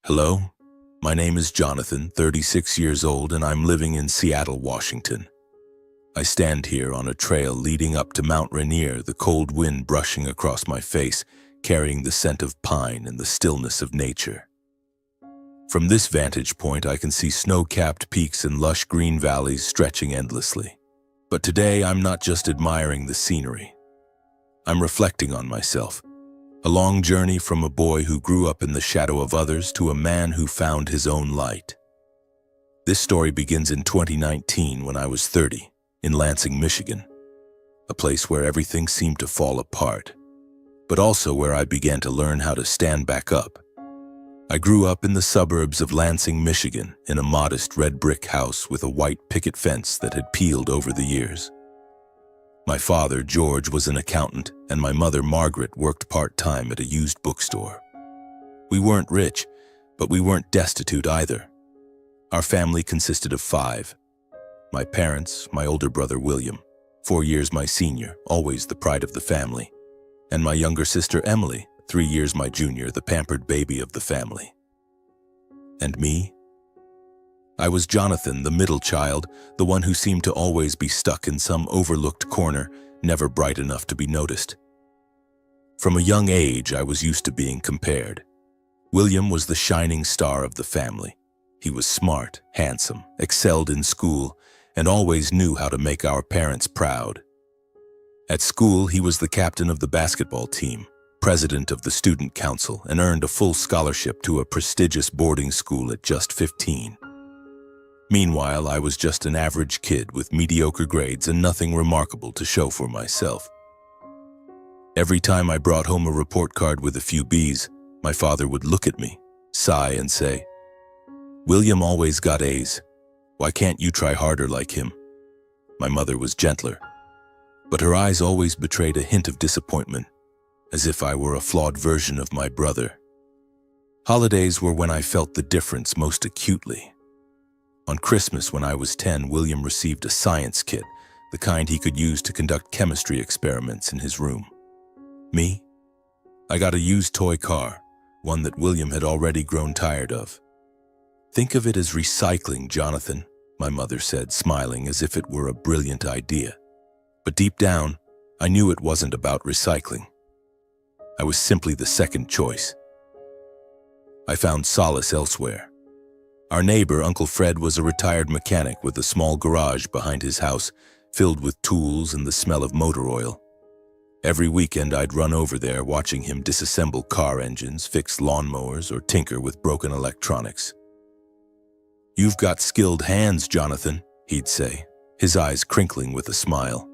Hello, my name is Jonathan, 36 years old, and I'm living in Seattle, Washington. I stand here on a trail leading up to Mount Rainier, the cold wind brushing across my face, carrying the scent of pine and the stillness of nature. From this vantage point, I can see snow-capped peaks and lush green valleys stretching endlessly. But today, I'm not just admiring the scenery. I'm reflecting on myself. A long journey from a boy who grew up in the shadow of others to a man who found his own light. This story begins in 2019 when I was 30, in Lansing, Michigan, a place where everything seemed to fall apart, but also where I began to learn how to stand back up. I grew up in the suburbs of Lansing, Michigan, in a modest red brick house with a white picket fence that had peeled over the years. My father, George, was an accountant, and my mother, Margaret, worked part-time at a used bookstore. We weren't rich, but we weren't destitute either. Our family consisted of 5. My parents, my older brother, William, 4 years my senior, always the pride of the family, and my younger sister, Emily, 3 years my junior, the pampered baby of the family. And me? I was Jonathan, the middle child, the one who seemed to always be stuck in some overlooked corner, never bright enough to be noticed. From a young age, I was used to being compared. William was the shining star of the family. He was smart, handsome, excelled in school, and always knew how to make our parents proud. At school, he was the captain of the basketball team, president of the student council, and earned a full scholarship to a prestigious boarding school at just 15. Meanwhile, I was just an average kid with mediocre grades and nothing remarkable to show for myself. Every time I brought home a report card with a few B's, my father would look at me, sigh, and say, "William always got A's. Why can't you try harder like him?" My mother was gentler, but her eyes always betrayed a hint of disappointment, as if I were a flawed version of my brother. Holidays were when I felt the difference most acutely. On Christmas, when I was 10, William received a science kit, the kind he could use to conduct chemistry experiments in his room. Me? I got a used toy car, one that William had already grown tired of. "Think of it as recycling, Jonathan," my mother said, smiling as if it were a brilliant idea. But deep down, I knew it wasn't about recycling. I was simply the second choice. I found solace elsewhere. Our neighbor, Uncle Fred, was a retired mechanic with a small garage behind his house, filled with tools and the smell of motor oil. Every weekend I'd run over there, watching him disassemble car engines, fix lawnmowers, or tinker with broken electronics. "You've got skilled hands, Jonathan," he'd say, his eyes crinkling with a smile.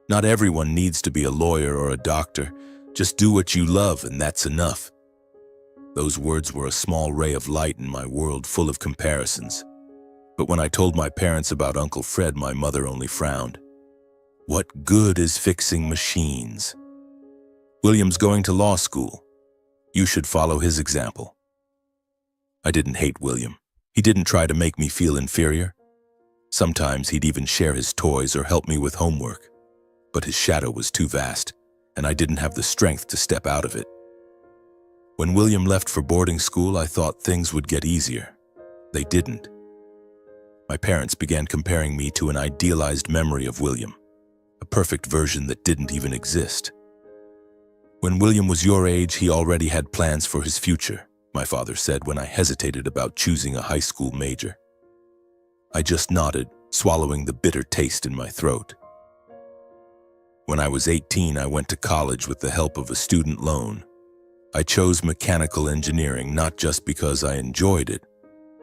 "Not everyone needs to be a lawyer or a doctor. Just do what you love, and that's enough." Those words were a small ray of light in my world full of comparisons. But when I told my parents about Uncle Fred, my mother only frowned. "What good is fixing machines? William's going to law school. You should follow his example." I didn't hate William. He didn't try to make me feel inferior. Sometimes he'd even share his toys or help me with homework. But his shadow was too vast, and I didn't have the strength to step out of it. When William left for boarding school, I thought things would get easier. They didn't. My parents began comparing me to an idealized memory of William, a perfect version that didn't even exist. "When William was your age, he already had plans for his future," my father said when I hesitated about choosing a high school major. I just nodded, swallowing the bitter taste in my throat. When I was 18, I went to college with the help of a student loan. I chose mechanical engineering not just because I enjoyed it,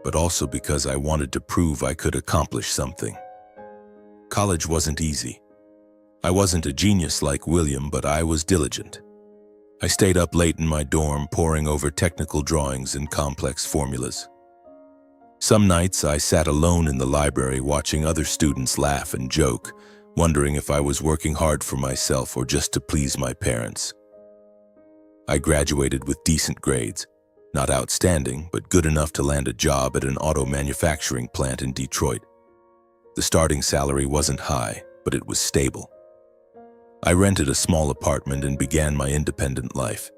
but also because I wanted to prove I could accomplish something. College wasn't easy. I wasn't a genius like William, but I was diligent. I stayed up late in my dorm, poring over technical drawings and complex formulas. Some nights I sat alone in the library watching other students laugh and joke, wondering if I was working hard for myself or just to please my parents. I graduated with decent grades, not outstanding, but good enough to land a job at an auto manufacturing plant in Detroit. The starting salary wasn't high, but it was stable. I rented a small apartment and began my independent life.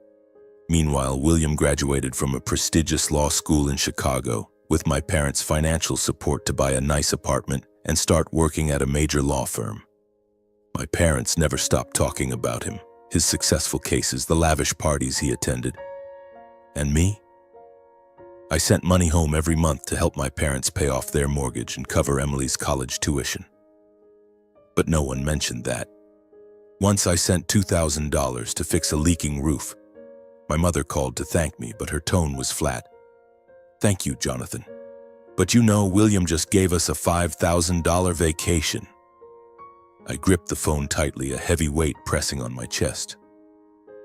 Meanwhile, William graduated from a prestigious law school in Chicago, with my parents' financial support to buy a nice apartment and start working at a major law firm. My parents never stopped talking about him, his successful cases, the lavish parties he attended. And me? I sent money home every month to help my parents pay off their mortgage and cover Emily's college tuition. But no one mentioned that. Once I sent $2,000 to fix a leaking roof. My mother called to thank me, but her tone was flat. "Thank you, Jonathan. But you know, William just gave us a $5,000 vacation." I gripped the phone tightly, a heavy weight pressing on my chest.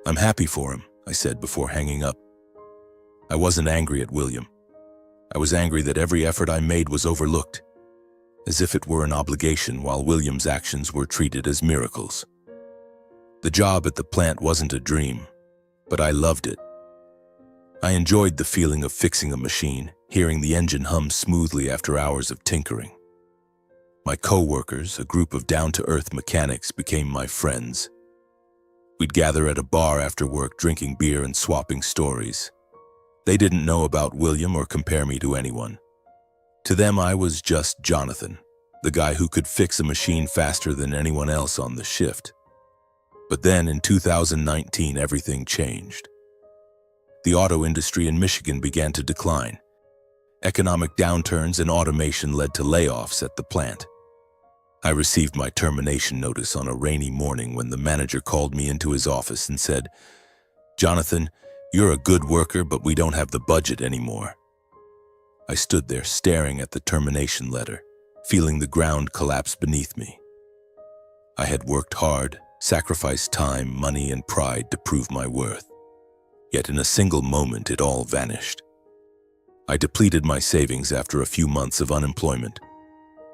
"I'm happy for him," I said before hanging up. I wasn't angry at William. I was angry that every effort I made was overlooked, as if it were an obligation, while William's actions were treated as miracles. The job at the plant wasn't a dream, but I loved it. I enjoyed the feeling of fixing a machine, hearing the engine hum smoothly after hours of tinkering. My co-workers, a group of down-to-earth mechanics, became my friends. We'd gather at a bar after work, drinking beer and swapping stories. They didn't know about William or compare me to anyone. To them, I was just Jonathan, the guy who could fix a machine faster than anyone else on the shift. But then in 2019, everything changed. The auto industry in Michigan began to decline. Economic downturns and automation led to layoffs at the plant. I received my termination notice on a rainy morning when the manager called me into his office and said, "Jonathan, you're a good worker, but we don't have the budget anymore." I stood there staring at the termination letter, feeling the ground collapse beneath me. I had worked hard, sacrificed time, money, and pride to prove my worth. Yet in a single moment, it all vanished. I depleted my savings after a few months of unemployment.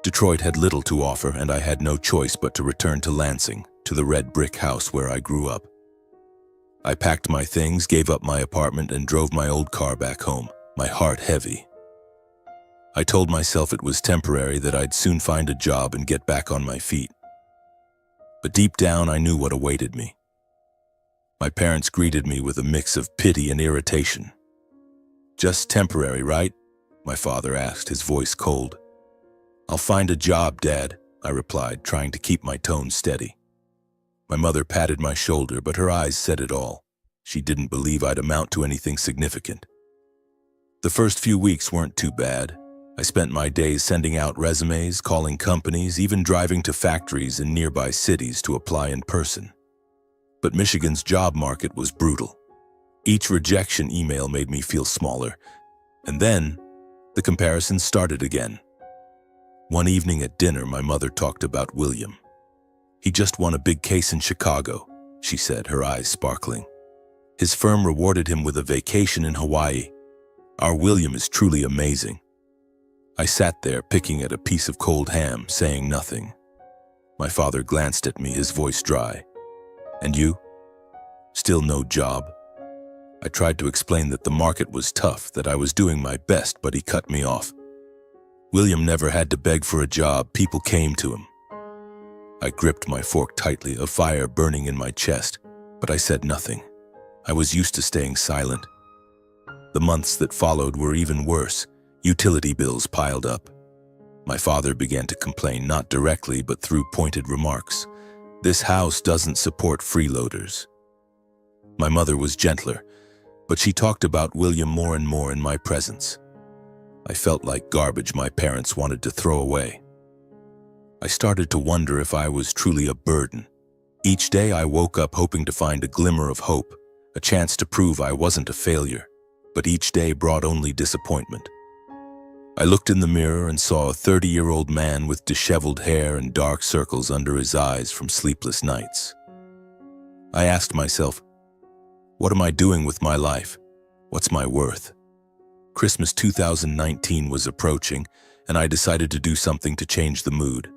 Detroit had little to offer, and I had no choice but to return to Lansing, to the red brick house where I grew up. I packed my things, gave up my apartment, and drove my old car back home, my heart heavy. I told myself it was temporary, that I'd soon find a job and get back on my feet. But deep down, I knew what awaited me. My parents greeted me with a mix of pity and irritation. "Just temporary, right?" my father asked, his voice cold. "I'll find a job, Dad," I replied, trying to keep my tone steady. My mother patted my shoulder, but her eyes said it all. She didn't believe I'd amount to anything significant. The first few weeks weren't too bad. I spent my days sending out resumes, calling companies, even driving to factories in nearby cities to apply in person. But Michigan's job market was brutal. Each rejection email made me feel smaller. And then, the comparison started again. One evening at dinner, my mother talked about William. "He just won a big case in Chicago," she said, her eyes sparkling. "His firm rewarded him with a vacation in Hawaii. Our William is truly amazing." I sat there picking at a piece of cold ham, saying nothing. My father glanced at me, his voice dry. "And you? Still no job?" I tried to explain that the market was tough, that I was doing my best, but he cut me off. "William never had to beg for a job. People came to him." I gripped my fork tightly, a fire burning in my chest, but I said nothing. I was used to staying silent. The months that followed were even worse. Utility bills piled up. My father began to complain, not directly, but through pointed remarks. "This house doesn't support freeloaders." My mother was gentler, but she talked about William more and more in my presence. I felt like garbage my parents wanted to throw away. I started to wonder if I was truly a burden. Each day I woke up hoping to find a glimmer of hope, a chance to prove I wasn't a failure, but each day brought only disappointment. I looked in the mirror and saw a 30-year-old man with disheveled hair and dark circles under his eyes from sleepless nights. I asked myself, what am I doing with my life? What's my worth? Christmas 2019 was approaching, and I decided to do something to change the mood.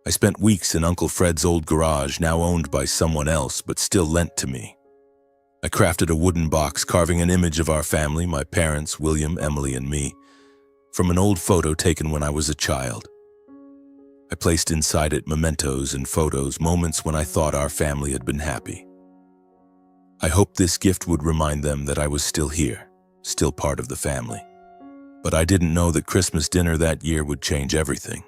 I spent weeks in Uncle Fred's old garage, now owned by someone else, but still lent to me. I crafted a wooden box carving an image of our family, my parents, William, Emily, and me, from an old photo taken when I was a child. I placed inside it mementos and photos, moments when I thought our family had been happy. I hoped this gift would remind them that I was still here, still part of the family. But I didn't know that Christmas dinner that year would change everything.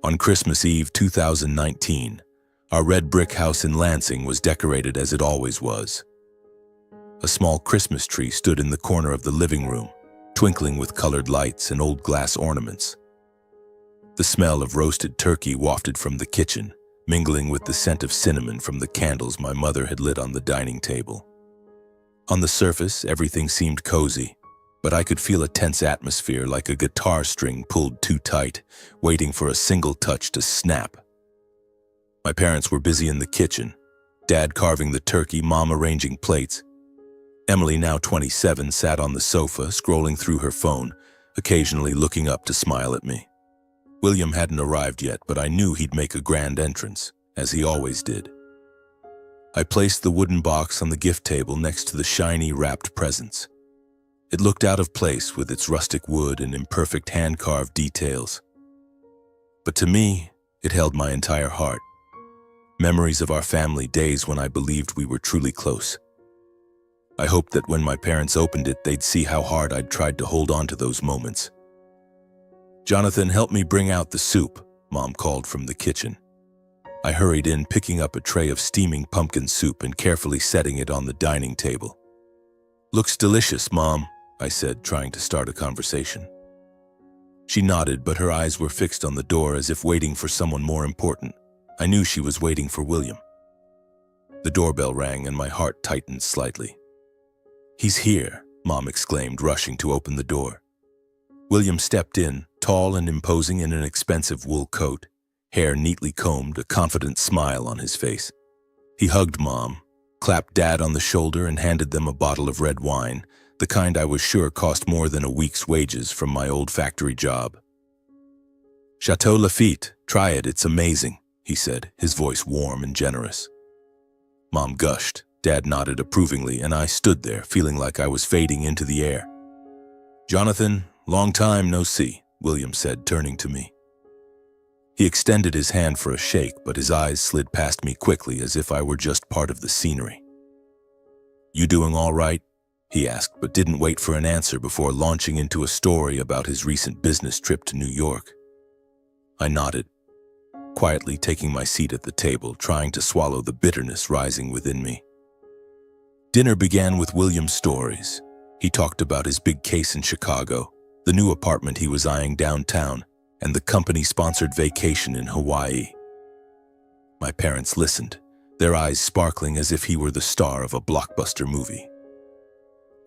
On Christmas Eve 2019, our red brick house in Lansing was decorated as it always was. A small Christmas tree stood in the corner of the living room, twinkling with colored lights and old glass ornaments. The smell of roasted turkey wafted from the kitchen, mingling with the scent of cinnamon from the candles my mother had lit on the dining table. On the surface, everything seemed cozy, but I could feel a tense atmosphere like a guitar string pulled too tight, waiting for a single touch to snap. My parents were busy in the kitchen, Dad carving the turkey, Mom arranging plates. Emily, now 27, sat on the sofa, scrolling through her phone, occasionally looking up to smile at me. William hadn't arrived yet, but I knew he'd make a grand entrance, as he always did. I placed the wooden box on the gift table next to the shiny, wrapped presents. It looked out of place with its rustic wood and imperfect hand-carved details. But to me, it held my entire heart. Memories of our family days when I believed we were truly close. I hoped that when my parents opened it, they'd see how hard I'd tried to hold on to those moments. "Jonathan, help me bring out the soup," Mom called from the kitchen. I hurried in, picking up a tray of steaming pumpkin soup and carefully setting it on the dining table. "Looks delicious, Mom," I said, trying to start a conversation. She nodded, but her eyes were fixed on the door as if waiting for someone more important. I knew she was waiting for William. The doorbell rang and my heart tightened slightly. "He's here," Mom exclaimed, rushing to open the door. William stepped in, tall and imposing in an expensive wool coat, hair neatly combed, a confident smile on his face. He hugged Mom, clapped Dad on the shoulder, and handed them a bottle of red wine, the kind I was sure cost more than a week's wages from my old factory job. "Chateau Lafite, try it, it's amazing," he said, his voice warm and generous. Mom gushed. Dad nodded approvingly, and I stood there, feeling like I was fading into the air. "Jonathan, long time no see," William said, turning to me. He extended his hand for a shake, but his eyes slid past me quickly as if I were just part of the scenery. "You doing all right?" he asked, but didn't wait for an answer before launching into a story about his recent business trip to New York. I nodded, quietly taking my seat at the table, trying to swallow the bitterness rising within me. Dinner began with William's stories. He talked about his big case in Chicago, the new apartment he was eyeing downtown, and the company-sponsored vacation in Hawaii. My parents listened, their eyes sparkling as if he were the star of a blockbuster movie.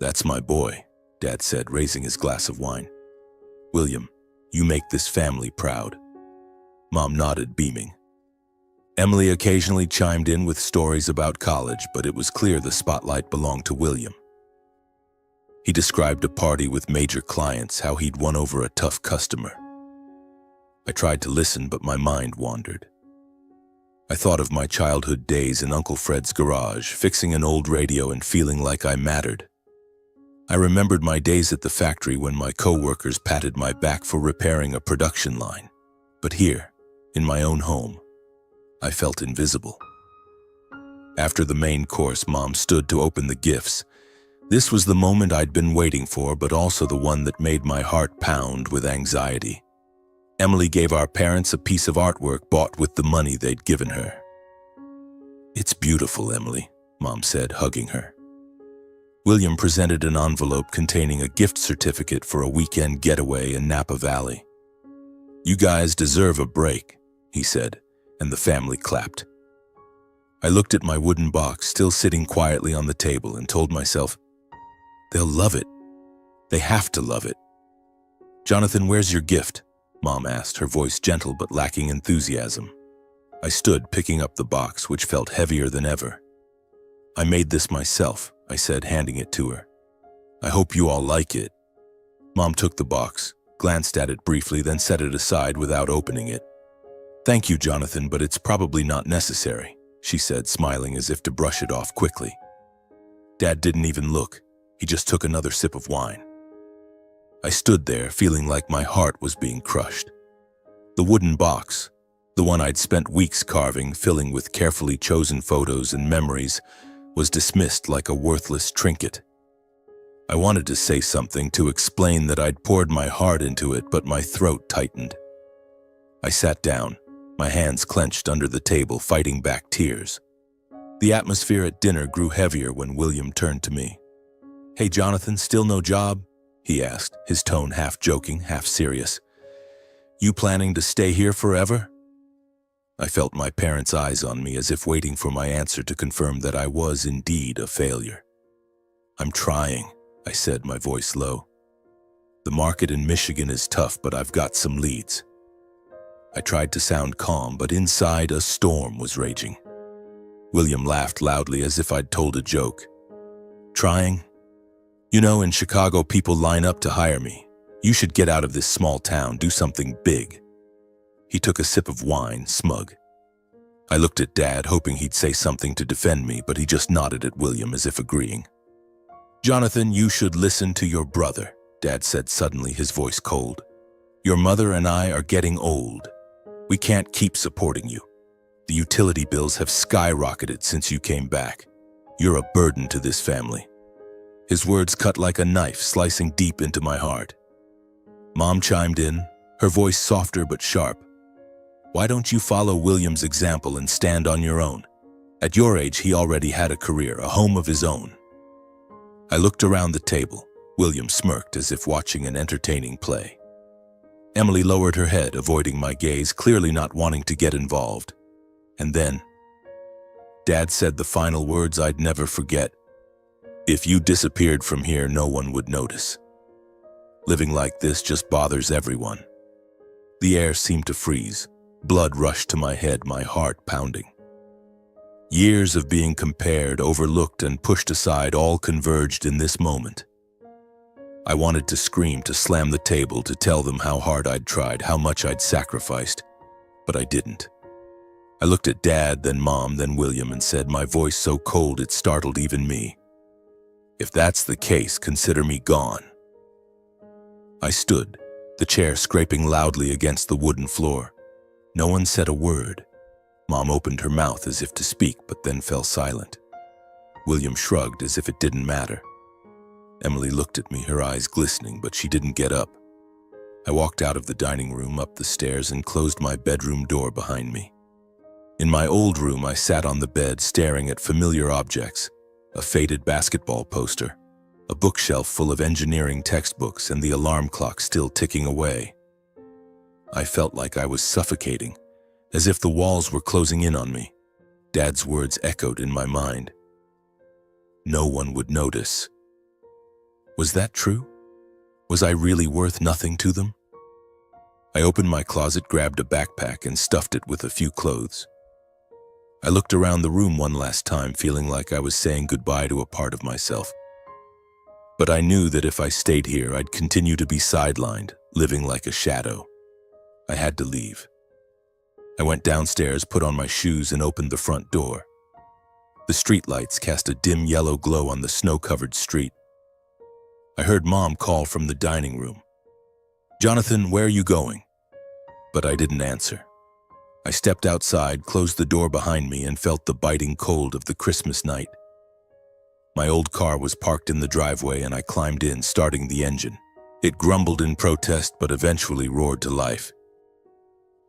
"That's my boy," Dad said, raising his glass of wine. "William, you make this family proud." Mom nodded, beaming. Emily occasionally chimed in with stories about college, but it was clear the spotlight belonged to William. He described a party with major clients, how he'd won over a tough customer. I tried to listen, but my mind wandered. I thought of my childhood days in Uncle Fred's garage, fixing an old radio and feeling like I mattered. I remembered my days at the factory when my co-workers patted my back for repairing a production line. But here, in my own home, I felt invisible. After the main course, Mom stood to open the gifts. This was the moment I'd been waiting for, but also the one that made my heart pound with anxiety. Emily gave our parents a piece of artwork bought with the money they'd given her. "It's beautiful, Emily," Mom said, hugging her. William presented an envelope containing a gift certificate for a weekend getaway in Napa Valley. "You guys deserve a break," he said, and the family clapped. I looked at my wooden box still sitting quietly on the table and told myself, they'll love it. They have to love it. "Jonathan, where's your gift?" Mom asked, her voice gentle but lacking enthusiasm. I stood, picking up the box, which felt heavier than ever. "I made this myself," I said, handing it to her. "I hope you all like it." Mom took the box, glanced at it briefly, then set it aside without opening it. "Thank you, Jonathan, but it's probably not necessary," she said, smiling as if to brush it off quickly. Dad didn't even look. He just took another sip of wine. I stood there, feeling like my heart was being crushed. The wooden box, the one I'd spent weeks carving, filling with carefully chosen photos and memories, was dismissed like a worthless trinket. I wanted to say something to explain that I'd poured my heart into it, but my throat tightened. I sat down, my hands clenched under the table, fighting back tears. The atmosphere at dinner grew heavier when William turned to me. "Hey, Jonathan, still no job?" he asked, his tone half joking, half serious. "You planning to stay here forever?" I felt my parents' eyes on me as if waiting for my answer to confirm that I was indeed a failure. "I'm trying," I said, my voice low. "The market in Michigan is tough, but I've got some leads." I tried to sound calm, but inside a storm was raging. William laughed loudly as if I'd told a joke. "Trying? You know, in Chicago, people line up to hire me. You should get out of this small town, do something big." He took a sip of wine, smug. I looked at Dad, hoping he'd say something to defend me, but he just nodded at William as if agreeing. "Jonathan, you should listen to your brother," Dad said suddenly, his voice cold. "Your mother and I are getting old. We can't keep supporting you. The utility bills have skyrocketed since you came back. You're a burden to this family." His words cut like a knife, slicing deep into my heart. Mom chimed in, her voice softer but sharp. "Why don't you follow William's example and stand on your own? At your age, he already had a career, a home of his own." I looked around the table. William smirked as if watching an entertaining play. Emily lowered her head, avoiding my gaze, clearly not wanting to get involved. And then, Dad said the final words I'd never forget. "If you disappeared from here, no one would notice. Living like this just bothers everyone." The air seemed to freeze. Blood rushed to my head, my heart pounding. Years of being compared, overlooked, and pushed aside all converged in this moment. I wanted to scream, to slam the table, to tell them how hard I'd tried, how much I'd sacrificed, but I didn't. I looked at Dad, then Mom, then William, and said, my voice so cold it startled even me, "If that's the case, consider me gone." I stood, the chair scraping loudly against the wooden floor. No one said a word. Mom opened her mouth as if to speak, but then fell silent. William shrugged as if it didn't matter. Emily looked at me, her eyes glistening, but she didn't get up. I walked out of the dining room, up the stairs, and closed my bedroom door behind me. In my old room, I sat on the bed, staring at familiar objects, a faded basketball poster, a bookshelf full of engineering textbooks, and the alarm clock still ticking away. I felt like I was suffocating, as if the walls were closing in on me. Dad's words echoed in my mind. No one would notice. Was that true? Was I really worth nothing to them? I opened my closet, grabbed a backpack, and stuffed it with a few clothes. I looked around the room one last time, feeling like I was saying goodbye to a part of myself. But I knew that if I stayed here, I'd continue to be sidelined, living like a shadow. I had to leave. I went downstairs, put on my shoes, and opened the front door. The streetlights cast a dim yellow glow on the snow-covered street. I heard Mom call from the dining room. "Jonathan, where are you going?" But I didn't answer. I stepped outside, closed the door behind me, and felt the biting cold of the Christmas night. My old car was parked in the driveway, and I climbed in, starting the engine. It grumbled in protest, but eventually roared to life.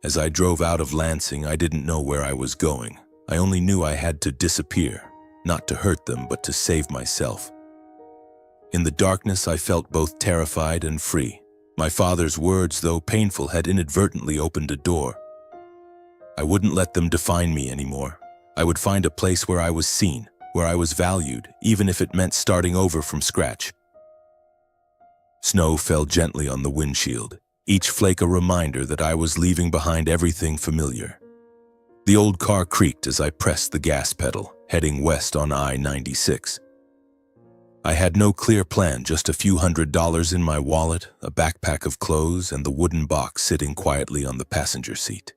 As I drove out of Lansing, I didn't know where I was going. I only knew I had to disappear, not to hurt them, but to save myself. In the darkness, I felt both terrified and free. My father's words, though painful, had inadvertently opened a door. I wouldn't let them define me anymore. I would find a place where I was seen, where I was valued, even if it meant starting over from scratch. Snow fell gently on the windshield, each flake a reminder that I was leaving behind everything familiar. The old car creaked as I pressed the gas pedal, heading west on I-96. I had no clear plan, just a few $100s in my wallet, a backpack of clothes, and the wooden box sitting quietly on the passenger seat.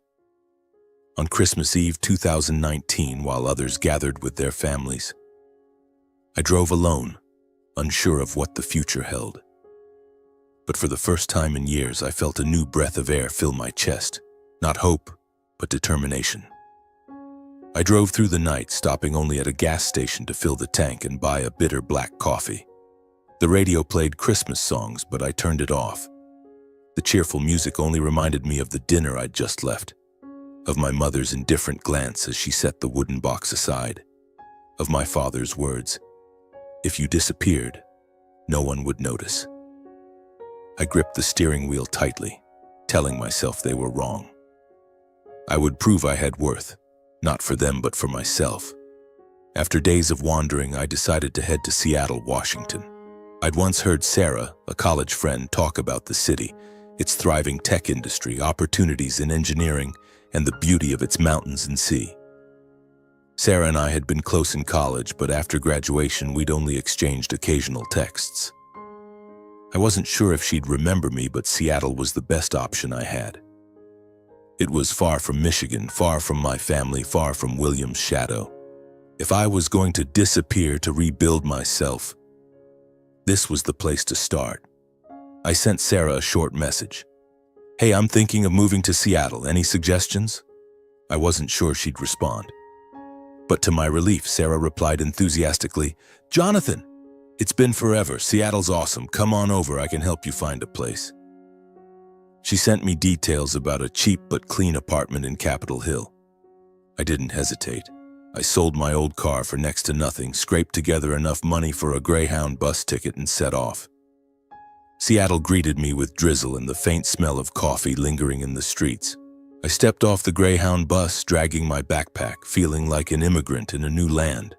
On Christmas Eve 2019, while others gathered with their families, I drove alone, unsure of what the future held. But for the first time in years, I felt a new breath of air fill my chest. Not hope, but determination. I drove through the night, stopping only at a gas station to fill the tank and buy a bitter black coffee. The radio played Christmas songs, but I turned it off. The cheerful music only reminded me of the dinner I'd just left, of my mother's indifferent glance as she set the wooden box aside, of my father's words, "If you disappeared, no one would notice." I gripped the steering wheel tightly, telling myself they were wrong. I would prove I had worth, not for them but for myself. After days of wandering, I decided to head to Seattle, Washington. I'd once heard Sarah, a college friend, talk about the city, its thriving tech industry, opportunities in engineering, and the beauty of its mountains and sea. Sarah and I had been close in college, but after graduation we'd only exchanged occasional texts. I wasn't sure if she'd remember me, but Seattle was the best option I had. It was far from Michigan, far from my family, far from William's shadow. If I was going to disappear to rebuild myself, this was the place to start. I sent Sarah a short message. "Hey, I'm thinking of moving to Seattle. Any suggestions?" I wasn't sure she'd respond. But to my relief, Sarah replied enthusiastically, "Jonathan, it's been forever. Seattle's awesome. Come on over. I can help you find a place." She sent me details about a cheap but clean apartment in Capitol Hill. I didn't hesitate. I sold my old car for next to nothing, scraped together enough money for a Greyhound bus ticket, and set off. Seattle greeted me with drizzle and the faint smell of coffee lingering in the streets. I stepped off the Greyhound bus, dragging my backpack, feeling like an immigrant in a new land.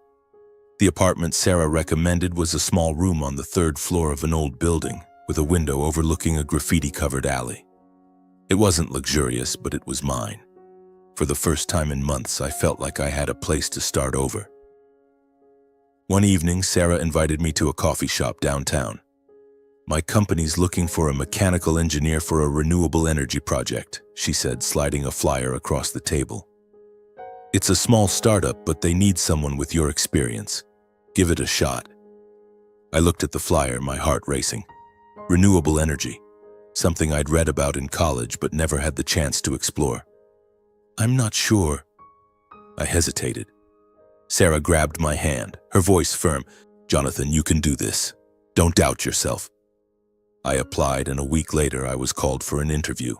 The apartment Sarah recommended was a small room on the third floor of an old building, with a window overlooking a graffiti-covered alley. It wasn't luxurious, but it was mine. For the first time in months, I felt like I had a place to start over. One evening, Sarah invited me to a coffee shop downtown. "My company's looking for a mechanical engineer for a renewable energy project," she said, sliding a flyer across the table. "It's a small startup, but they need someone with your experience. Give it a shot." I looked at the flyer, my heart racing. Renewable energy, something I'd read about in college but never had the chance to explore. "I'm not sure." I hesitated. Sarah grabbed my hand, her voice firm. "Jonathan, you can do this. Don't doubt yourself." I applied, and a week later I was called for an interview.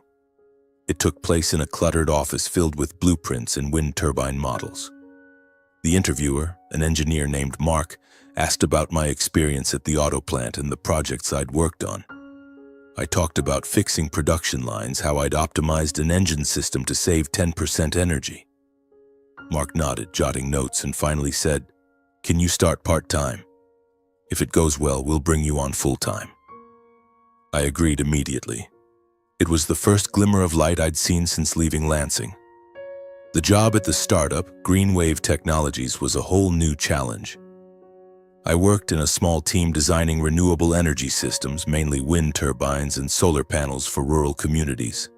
It took place in a cluttered office filled with blueprints and wind turbine models. The interviewer, an engineer named Mark, asked about my experience at the auto plant and the projects I'd worked on. I talked about fixing production lines, how I'd optimized an engine system to save 10% energy. Mark nodded, jotting notes, and finally said, "Can you start part-time? If it goes well, we'll bring you on full-time." I agreed immediately. It was the first glimmer of light I'd seen since leaving Lansing. The job at the startup, Green Wave Technologies, was a whole new challenge. I worked in a small team designing renewable energy systems, mainly wind turbines and solar panels for rural communities.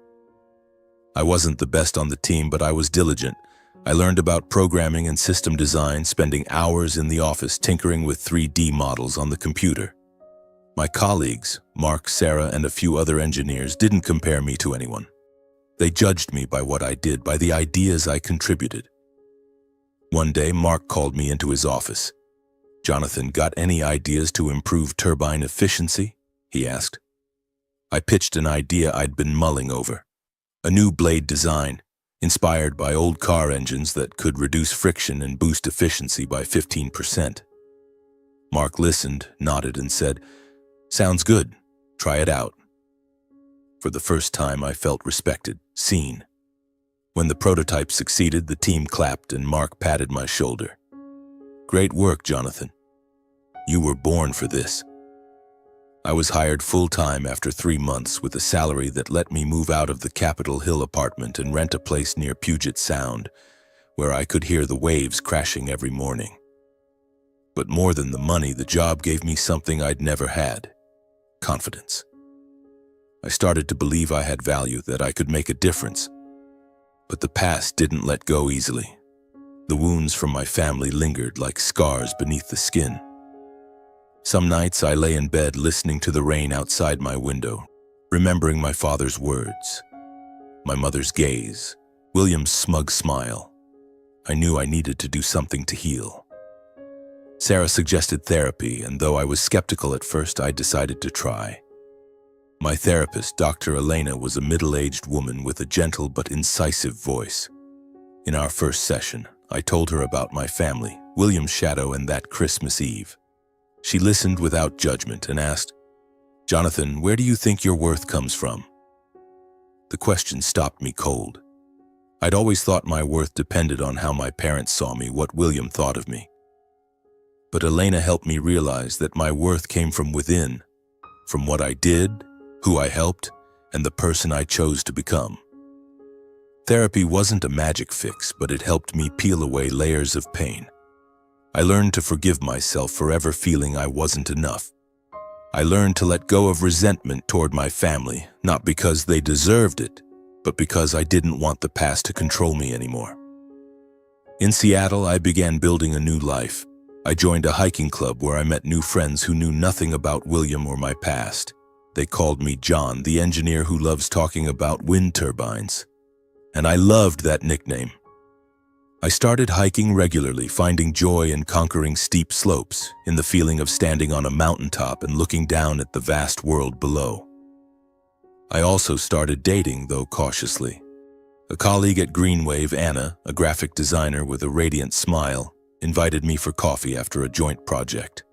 I wasn't the best on the team, but I was diligent. I learned about programming and system design, spending hours in the office tinkering with 3D models on the computer. My colleagues, Mark, Sarah, and a few other engineers, didn't compare me to anyone. They judged me by what I did, by the ideas I contributed. One day, Mark called me into his office. "Jonathan, got any ideas to improve turbine efficiency?" he asked. I pitched an idea I'd been mulling over. A new blade design, inspired by old car engines that could reduce friction and boost efficiency by 15%. Mark listened, nodded, and said, "Sounds good. Try it out." For the first time, I felt respected, seen. When the prototype succeeded, the team clapped and Mark patted my shoulder. "Great work, Jonathan. You were born for this." I was hired full-time after 3 months with a salary that let me move out of the Capitol Hill apartment and rent a place near Puget Sound, where I could hear the waves crashing every morning. But more than the money, the job gave me something I'd never had: confidence. I started to believe I had value, that I could make a difference. But the past didn't let go easily. The wounds from my family lingered like scars beneath the skin. Some nights I lay in bed listening to the rain outside my window, remembering my father's words, my mother's gaze, William's smug smile. I knew I needed to do something to heal. Sarah suggested therapy, and though I was skeptical at first, I decided to try. My therapist, Dr. Elena, was a middle-aged woman with a gentle but incisive voice. In our first session, I told her about my family, William's shadow, and that Christmas Eve. She listened without judgment and asked, "Jonathan, where do you think your worth comes from?" The question stopped me cold. I'd always thought my worth depended on how my parents saw me, what William thought of me. But Elena helped me realize that my worth came from within, from what I did, who I helped, and the person I chose to become. Therapy wasn't a magic fix, but it helped me peel away layers of pain. I learned to forgive myself for ever feeling I wasn't enough. I learned to let go of resentment toward my family, not because they deserved it, but because I didn't want the past to control me anymore. In Seattle, I began building a new life. I joined a hiking club where I met new friends who knew nothing about William or my past. They called me John, the engineer who loves talking about wind turbines. And I loved that nickname. I started hiking regularly, finding joy in conquering steep slopes, in the feeling of standing on a mountaintop and looking down at the vast world below. I also started dating, though cautiously. A colleague at Greenwave, Anna, a graphic designer with a radiant smile, invited me for coffee after a joint project.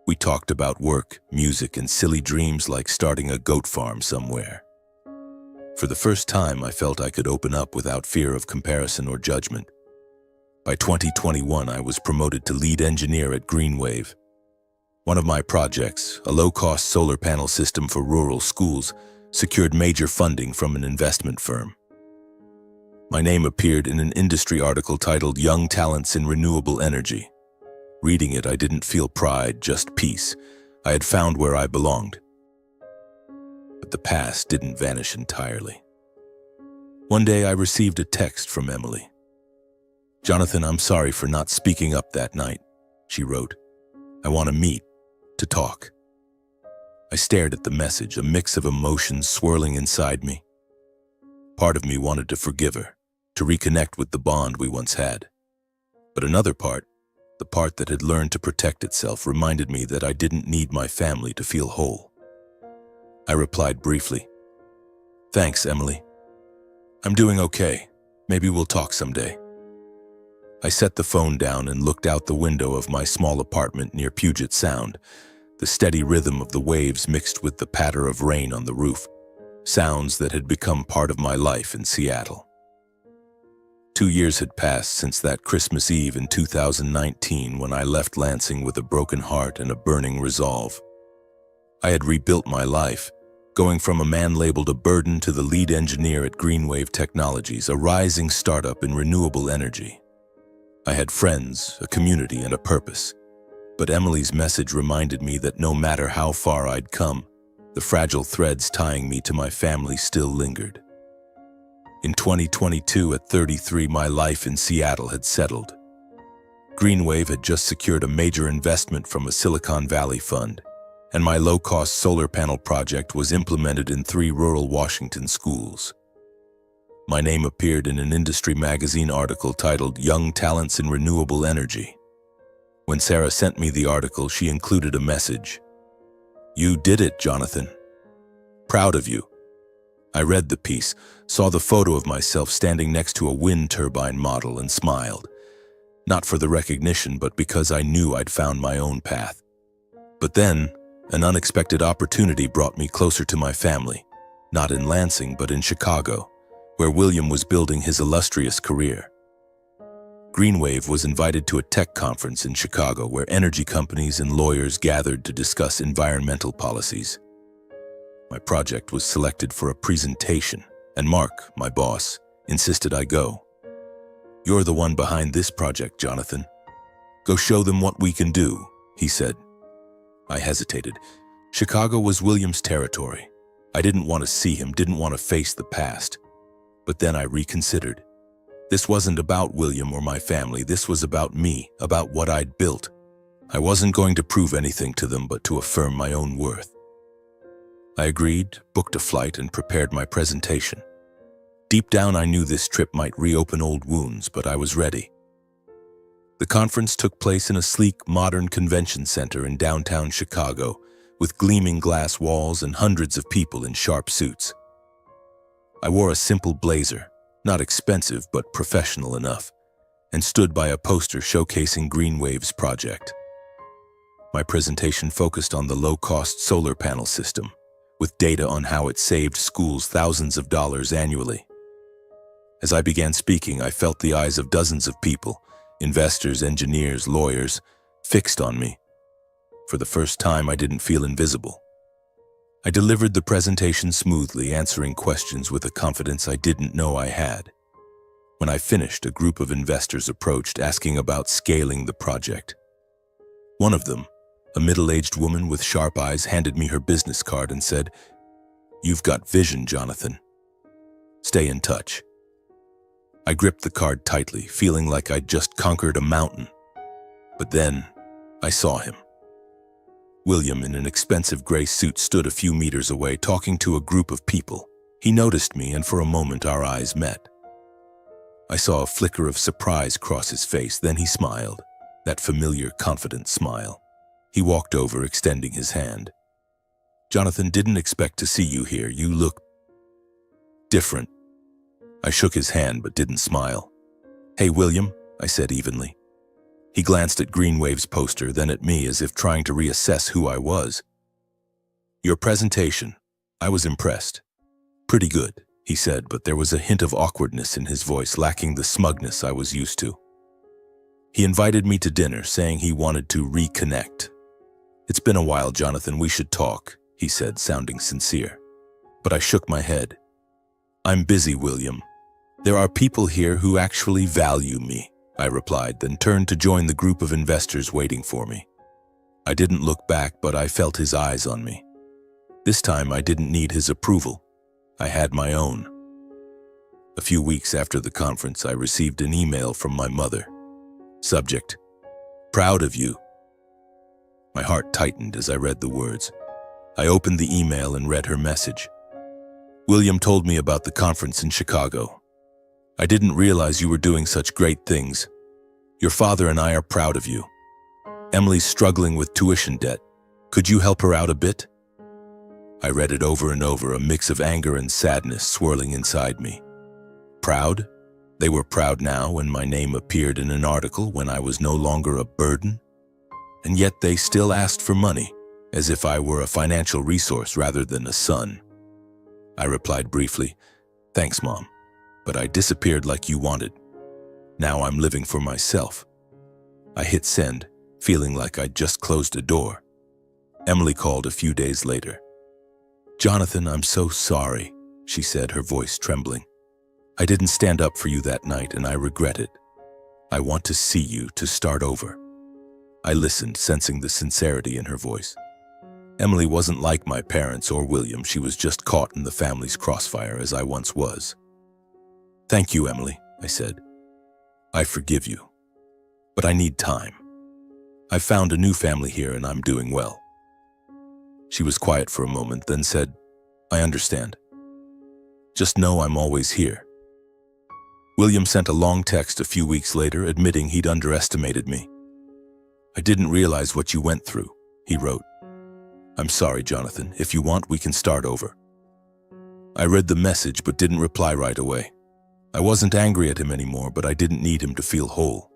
We talked about work, music, and silly dreams like starting a goat farm somewhere. For the first time, I felt I could open up without fear of comparison or judgment. By 2021, I was promoted to lead engineer at Greenwave. One of my projects, a low-cost solar panel system for rural schools, secured major funding from an investment firm. My name appeared in an industry article titled "Young Talents in Renewable Energy." Reading it, I didn't feel pride, just peace. I had found where I belonged. But the past didn't vanish entirely. One day, I received a text from Emily. "Jonathan, I'm sorry for not speaking up that night," she wrote. "I want to meet, to talk." I stared at the message, a mix of emotions swirling inside me. Part of me wanted to forgive her, to reconnect with the bond we once had. But another part, the part that had learned to protect itself, reminded me that I didn't need my family to feel whole. I replied briefly, "Thanks, Emily. I'm doing okay. Maybe we'll talk someday." I set the phone down and looked out the window of my small apartment near Puget Sound. The steady rhythm of the waves mixed with the patter of rain on the roof, sounds that had become part of my life in Seattle. 2 years had passed since that Christmas Eve in 2019 when I left Lansing with a broken heart and a burning resolve. I had rebuilt my life, going from a man labeled a burden to the lead engineer at Greenwave Technologies, a rising startup in renewable energy. I had friends, a community, and a purpose. But Emily's message reminded me that no matter how far I'd come, the fragile threads tying me to my family still lingered. In 2022, at 33, my life in Seattle had settled. Greenwave had just secured a major investment from a Silicon Valley fund, and my low-cost solar panel project was implemented in 3 rural Washington schools. My name appeared in an industry magazine article titled "Young Talents in Renewable Energy." When Sarah sent me the article, she included a message. "You did it, Jonathan. Proud of you." I read the piece, saw the photo of myself standing next to a wind turbine model, and smiled. Not for the recognition, but because I knew I'd found my own path. But then, an unexpected opportunity brought me closer to my family, not in Lansing, but in Chicago, where William was building his illustrious career. Greenwave was invited to a tech conference in Chicago where energy companies and lawyers gathered to discuss environmental policies. My project was selected for a presentation, and Mark, my boss, insisted I go. "You're the one behind this project, Jonathan. Go show them what we can do," he said. I hesitated. Chicago was William's territory. I didn't want to see him, didn't want to face the past. But then I reconsidered. This wasn't about William or my family. This was about me, about what I'd built. I wasn't going to prove anything to them, but to affirm my own worth. I agreed, booked a flight, and prepared my presentation. Deep down, I knew this trip might reopen old wounds, but I was ready. The conference took place in a sleek, modern convention center in downtown Chicago, with gleaming glass walls and hundreds of people in sharp suits. I wore a simple blazer, not expensive but professional enough, and stood by a poster showcasing Greenwave's project. My presentation focused on the low-cost solar panel system, with data on how it saved schools thousands of dollars annually. As I began speaking, I felt the eyes of dozens of people, investors, engineers, lawyers, fixed on me. For the first time, I didn't feel invisible. I delivered the presentation smoothly, answering questions with a confidence I didn't know I had. When I finished, a group of investors approached, asking about scaling the project. One of them, a middle-aged woman with sharp eyes, handed me her business card and said, "You've got vision, Jonathan. Stay in touch." I gripped the card tightly, feeling like I'd just conquered a mountain. But then, I saw him. William, in an expensive gray suit, stood a few meters away, talking to a group of people. He noticed me, and for a moment our eyes met. I saw a flicker of surprise cross his face, then he smiled, that familiar, confident smile. He walked over, extending his hand. "Jonathan, didn't expect to see you here. You look different." I shook his hand but didn't smile. "Hey, William," I said evenly. He glanced at Greenwave's poster, then at me, as if trying to reassess who I was. "Your presentation. I was impressed." "Pretty good," he said, but there was a hint of awkwardness in his voice, lacking the smugness I was used to. He invited me to dinner, saying he wanted to reconnect. "It's been a while, Jonathan. We should talk," he said, sounding sincere. But I shook my head. "I'm busy, William. There are people here who actually value me," I replied, then turned to join the group of investors waiting for me. I didn't look back, but I felt his eyes on me. This time I didn't need his approval. I had my own. A few weeks after the conference, I received an email from my mother. Subject: "Proud of you." My heart tightened as I read the words. I opened the email and read her message. "William told me about the conference in Chicago. I didn't realize you were doing such great things. Your father and I are proud of you. Emily's struggling with tuition debt. Could you help her out a bit?" I read it over and over, a mix of anger and sadness swirling inside me. Proud? They were proud now when my name appeared in an article, when I was no longer a burden? And yet they still asked for money, as if I were a financial resource rather than a son. I replied briefly, "Thanks, Mom, but I disappeared like you wanted. Now I'm living for myself." I hit send, feeling like I'd just closed a door. Emily called a few days later. "Jonathan, I'm so sorry," she said, her voice trembling. "I didn't stand up for you that night, and I regret it. I want to see you, to start over." I listened, sensing the sincerity in her voice. Emily wasn't like my parents or William. She was just caught in the family's crossfire, as I once was. "Thank you, Emily," I said. "I forgive you. But I need time. I've found a new family here and I'm doing well." She was quiet for a moment, then said, "I understand. Just know I'm always here." William sent a long text a few weeks later, admitting he'd underestimated me. "I didn't realize what you went through," he wrote. "I'm sorry, Jonathan. If you want, we can start over." I read the message but didn't reply right away. I wasn't angry at him anymore, but I didn't need him to feel whole.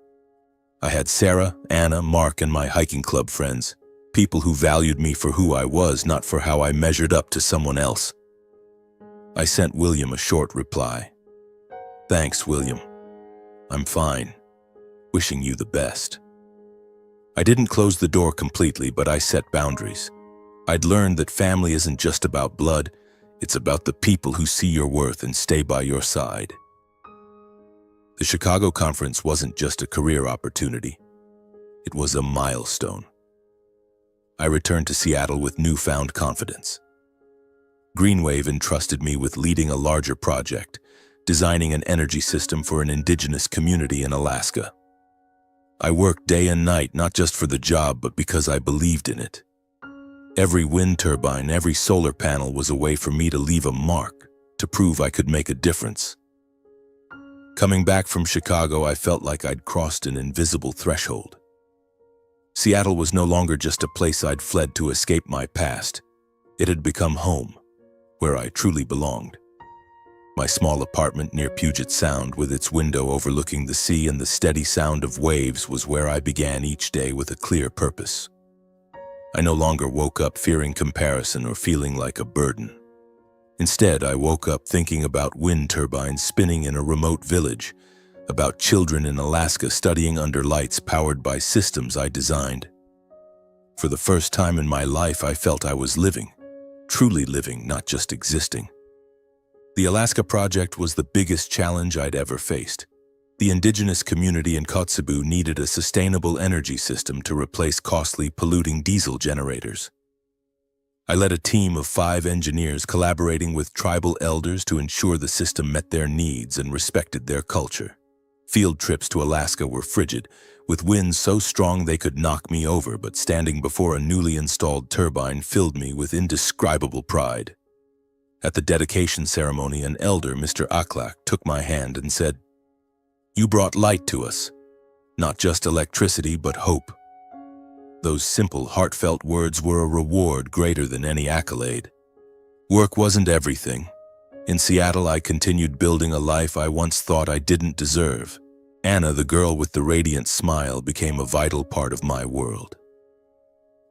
I had Sarah, Anna, Mark, and my hiking club friends, people who valued me for who I was, not for how I measured up to someone else. I sent William a short reply. "Thanks, William. I'm fine. Wishing you the best." I didn't close the door completely, but I set boundaries. I'd learned that family isn't just about blood, it's about the people who see your worth and stay by your side. The Chicago conference wasn't just a career opportunity. It was a milestone. I returned to Seattle with newfound confidence. Greenwave entrusted me with leading a larger project, designing an energy system for an indigenous community in Alaska. I worked day and night, not just for the job, but because I believed in it. Every wind turbine, every solar panel was a way for me to leave a mark, to prove I could make a difference. Coming back from Chicago, I felt like I'd crossed an invisible threshold. Seattle was no longer just a place I'd fled to escape my past. It had become home, where I truly belonged. My small apartment near Puget Sound, with its window overlooking the sea and the steady sound of waves, was where I began each day with a clear purpose. I no longer woke up fearing comparison or feeling like a burden. Instead, I woke up thinking about wind turbines spinning in a remote village, about children in Alaska studying under lights powered by systems I designed. For the first time in my life, I felt I was living, truly living, not just existing. The Alaska project was the biggest challenge I'd ever faced. The indigenous community in Kotzebue needed a sustainable energy system to replace costly, polluting diesel generators. I led a team of 5 engineers collaborating with tribal elders to ensure the system met their needs and respected their culture. Field trips to Alaska were frigid, with winds so strong they could knock me over, but standing before a newly installed turbine filled me with indescribable pride. At the dedication ceremony, an elder, Mr. Aklak, took my hand and said, "You brought light to us, not just electricity, but hope." Those simple, heartfelt words were a reward greater than any accolade. Work wasn't everything. In Seattle, I continued building a life I once thought I didn't deserve. Anna, the girl with the radiant smile, became a vital part of my world.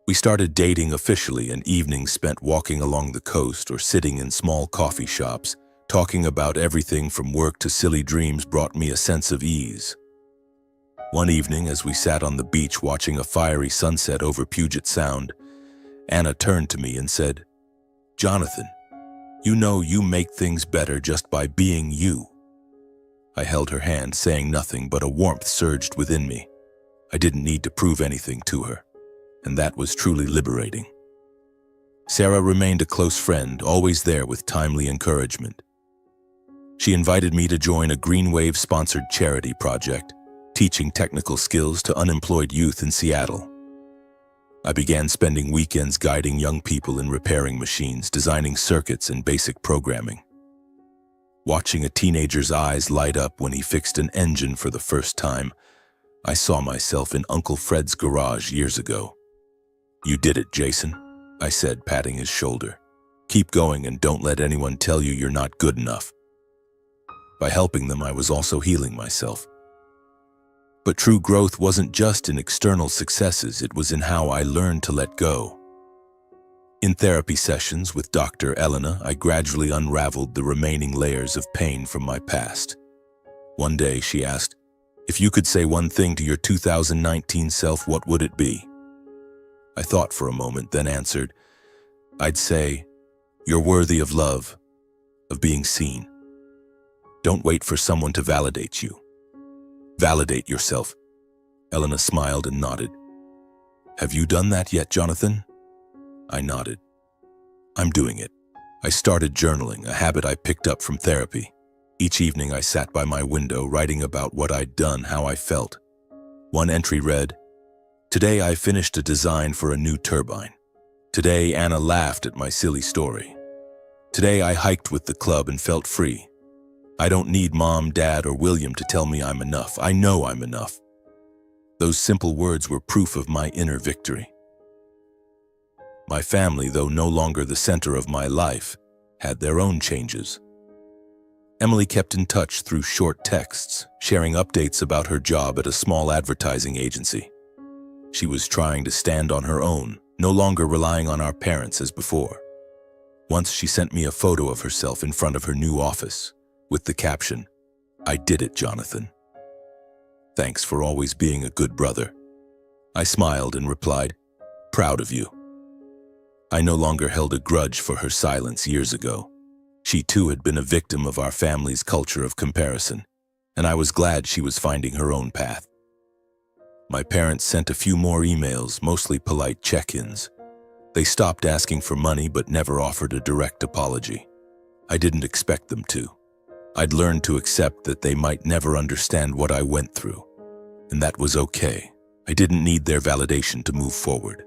We started dating officially, and evenings spent walking along the coast or sitting in small coffee shops, talking about everything from work to silly dreams, brought me a sense of ease. One evening, as we sat on the beach watching a fiery sunset over Puget Sound, Anna turned to me and said, "Jonathan, you know you make things better just by being you." I held her hand, saying nothing, but a warmth surged within me. I didn't need to prove anything to her, and that was truly liberating. Sarah remained a close friend, always there with timely encouragement. She invited me to join a Green Wave-sponsored charity project, teaching technical skills to unemployed youth in Seattle. I began spending weekends guiding young people in repairing machines, designing circuits, and basic programming. Watching a teenager's eyes light up when he fixed an engine for the first time, I saw myself in Uncle Fred's garage years ago. "You did it, Jason," I said, patting his shoulder. "Keep going and don't let anyone tell you you're not good enough." By helping them, I was also healing myself. But true growth wasn't just in external successes, it was in how I learned to let go. In therapy sessions with Dr. Elena, I gradually unraveled the remaining layers of pain from my past. One day she asked, "If you could say one thing to your 2019 self, what would it be?" I thought for a moment, then answered, "I'd say, you're worthy of love, of being seen. Don't wait for someone to validate you. Validate yourself." Elena smiled and nodded. "Have you done that yet, Jonathan?" I nodded. "I'm doing it." I started journaling, a habit I picked up from therapy. Each evening I sat by my window, writing about what I'd done, how I felt. One entry read, "Today I finished a design for a new turbine. Today Anna laughed at my silly story. Today I hiked with the club and felt free. I don't need Mom, Dad, or William to tell me I'm enough. I know I'm enough." Those simple words were proof of my inner victory. My family, though no longer the center of my life, had their own changes. Emily kept in touch through short texts, sharing updates about her job at a small advertising agency. She was trying to stand on her own, no longer relying on our parents as before. Once she sent me a photo of herself in front of her new office, with the caption, "I did it, Jonathan. Thanks for always being a good brother." I smiled and replied, "Proud of you." I no longer held a grudge for her silence years ago. She too had been a victim of our family's culture of comparison, and I was glad she was finding her own path. My parents sent a few more emails, mostly polite check-ins. They stopped asking for money but never offered a direct apology. I didn't expect them to. I'd learned to accept that they might never understand what I went through, and that was okay. I didn't need their validation to move forward.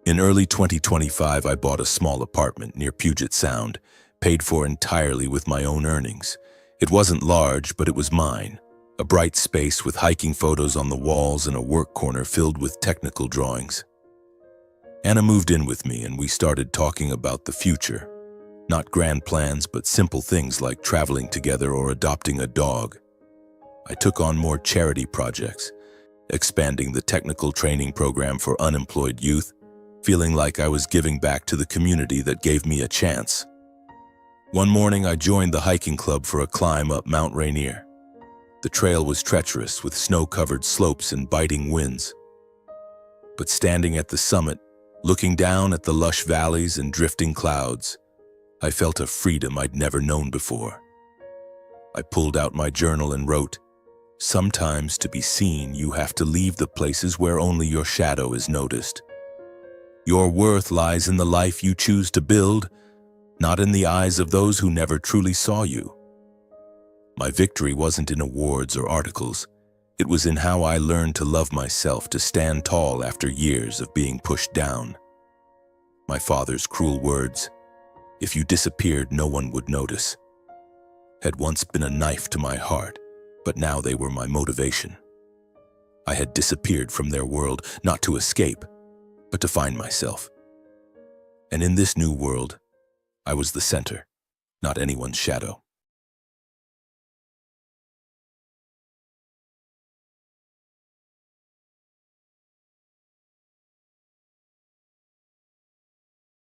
In early 2025, I bought a small apartment near Puget Sound, paid for entirely with my own earnings. It wasn't large, but it was mine. A bright space with hiking photos on the walls and a work corner filled with technical drawings. Anna moved in with me and we started talking about the future. Not grand plans, but simple things like traveling together or adopting a dog. I took on more charity projects, expanding the technical training program for unemployed youth, feeling like I was giving back to the community that gave me a chance. One morning, I joined the hiking club for a climb up Mount Rainier. The trail was treacherous with snow-covered slopes and biting winds. But standing at the summit, looking down at the lush valleys and drifting clouds, I felt a freedom I'd never known before. I pulled out my journal and wrote, "Sometimes to be seen, you have to leave the places where only your shadow is noticed. Your worth lies in the life you choose to build, not in the eyes of those who never truly saw you." My victory wasn't in awards or articles. It was in how I learned to love myself, to stand tall after years of being pushed down. My father's cruel words, "If you disappeared, no one would notice," had once been a knife to my heart, but now they were my motivation. I had disappeared from their world, not to escape, but to find myself. And in this new world, I was the center, not anyone's shadow.